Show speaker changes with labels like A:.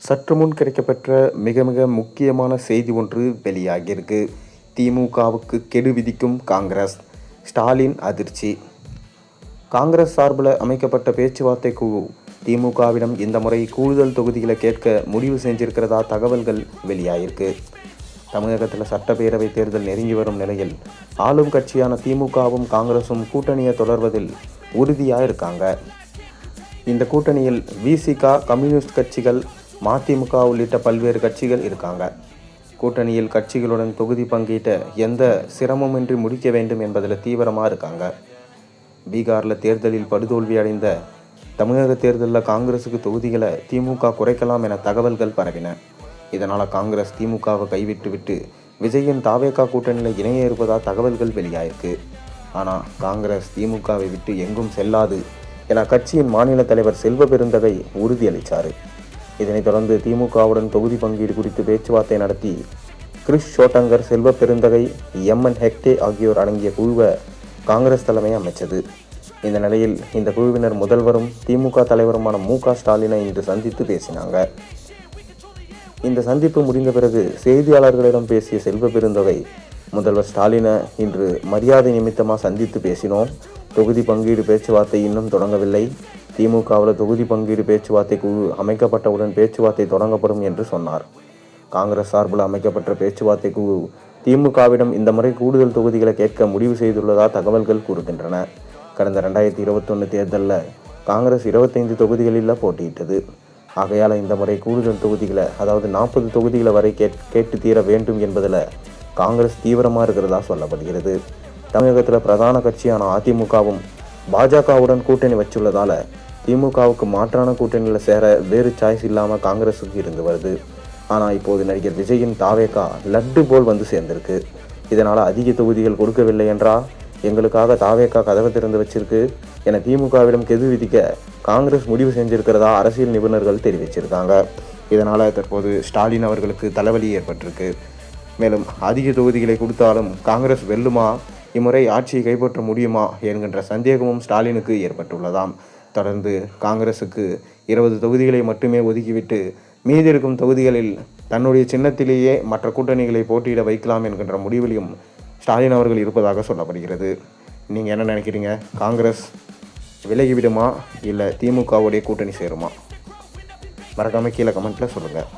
A: சற்று முன் கிடைக்கப்பெற்ற மிக மிக முக்கியமான செய்தி ஒன்று வெளியாகியிருக்கு. திமுகவுக்கு கெடு விதிக்கும் காங்கிரஸ், ஸ்டாலின் அதிர்ச்சி. காங்கிரஸ் சார்பில் அமைக்கப்பட்ட பேச்சுவார்த்தை குழு திமுகவிடம் இந்த முறை கூடுதல் தொகுதிகளை கேட்க முடிவு செஞ்சிருக்கிறதா தகவல்கள் வெளியாகிருக்கு. தமிழகத்தில் சட்டப்பேரவை தேர்தல் நெருங்கி வரும் நிலையில் ஆளும் கட்சியான திமுகவும் காங்கிரசும் கூட்டணியை தொடர்வதில் உறுதியாக இருக்காங்க. இந்த கூட்டணியில் விசிக, கம்யூனிஸ்ட் கட்சிகள், மதிமுக உள்ளிட்ட பல்வேறு கட்சிகள் இருக்காங்க. கூட்டணியில் கட்சிகளுடன் தொகுதி பங்கீட்டை எந்த சிரமமின்றி முடிக்க வேண்டும் என்பதில் தீவிரமாக இருக்காங்க. பீகாரில் தேர்தலில் படுதோல்வி அடைந்த தமிழக தேர்தலில் காங்கிரஸுக்கு தொகுதிகளை திமுக குறைக்கலாம் என தகவல்கள் பரவின. இதனால் காங்கிரஸ் திமுகவை கைவிட்டு விட்டு விஜயின் தாவேகா கூட்டணியில் இணைய இருப்பதாக தகவல்கள் வெளியாயிருக்கு. ஆனால் காங்கிரஸ் திமுகவை விட்டு எங்கும் செல்லாது என கட்சியின் மாநில தலைவர் செல்வ பெருந்தகை உறுதியளித்தார். இதனைத் தொடர்ந்து திமுகவுடன் தொகுதி பங்கீடு குறித்து பேச்சுவார்த்தை நடத்தி கிரிஷ் ஷோட்டங்கர், செல்வ பெருந்தகை, எம்என் ஹெக்டே ஆகியோர் அடங்கிய குழுவை காங்கிரஸ் தலைமை அமைச்சது. இந்த நிலையில் இந்த குழுவினர் முதல்வரும் திமுக தலைவருமான மு.க. ஸ்டாலினை இன்று சந்தித்து பேசினாங்க. இந்த சந்திப்பு முடிந்த பிறகு செய்தியாளர்களிடம் பேசிய செல்வ பெருந்தகை, முதல்வர் ஸ்டாலினை இன்று மரியாதை நிமித்தமாக சந்தித்து பேசினோம். தொகுதி பங்கீடு பேச்சுவார்த்தை இன்னும் தொடங்கவில்லை. திமுகவில் தொகுதி பங்கீடு பேச்சுவார்த்தை குழு அமைக்கப்பட்டவுடன் பேச்சுவார்த்தை தொடங்கப்படும் என்று சொன்னார். காங்கிரஸ் சார்பில் அமைக்கப்பட்ட பேச்சுவார்த்தை குழு திமுகவிடம் இந்த முறை கூடுதல் தொகுதிகளை கேட்க முடிவு செய்துள்ளதாக தகவல்கள் கூறுகின்றன. கடந்த 2021 தேர்தலில் காங்கிரஸ் 25 தொகுதிகளில் போட்டியிட்டது. ஆகையால் இந்த முறை கூடுதல் தொகுதிகளை, அதாவது 40 தொகுதிகளை வரை கேட்டு தீர வேண்டும் என்பதில் காங்கிரஸ் தீவிரமாக இருக்கிறதா சொல்லப்படுகிறது. தமிழகத்தில் பிரதான கட்சியான அதிமுகவும் பாஜகவுடன் கூட்டணி வச்சுள்ளதால் திமுகவுக்கு மாற்றான கூட்டணியில் சேர வேறு சாய்ஸ் இல்லாமல் காங்கிரஸுக்கு இருந்து வருது. ஆனால் இப்போது நடிகர் விஜயின் தாவேகா லட்டு போல் வந்து சேர்ந்திருக்கு. இதனால் அதிக தொகுதிகள் கொடுக்கவில்லை என்றால் எங்களுக்காக தாவேகா கதவை திறந்து வச்சிருக்கு என திமுகவிடம் கெடு விதிக்க காங்கிரஸ் முடிவு செஞ்சிருக்கிறதா அரசியல் நிபுணர்கள் தெரிவிச்சிருக்காங்க. இதனால் தற்போது ஸ்டாலின் அவர்களுக்கு தலைவலி ஏற்பட்டிருக்கு. மேலும் அதிக தொகுதிகளை கொடுத்தாலும் காங்கிரஸ் வெல்லுமா, இம்முறை ஆட்சியை கைப்பற்ற முடியுமா என்கின்ற சந்தேகமும் ஸ்டாலினுக்கு ஏற்பட்டுள்ளதாம். தொடர்ந்து காங்கிரசுக்கு 20 தொகுதிகளை மட்டுமே ஒதுக்கிவிட்டு மீதி இருக்கும் தொகுதிகளில் தன்னுடைய சின்னத்திலேயே மற்ற கூட்டணிகளை போட்டியிட வைக்கலாம் என்கின்ற முடிவிலையும் ஸ்டாலின் அவர்கள் இருப்பதாக சொல்லப்படுகிறது. நீங்கள் என்ன நினைக்கிறீங்க? காங்கிரஸ் விலகிவிடுமா இல்லை திமுகவுடைய கூட்டணி சேருமா? மறக்காமல் கீழே கமெண்ட்டில் சொல்லுங்கள்.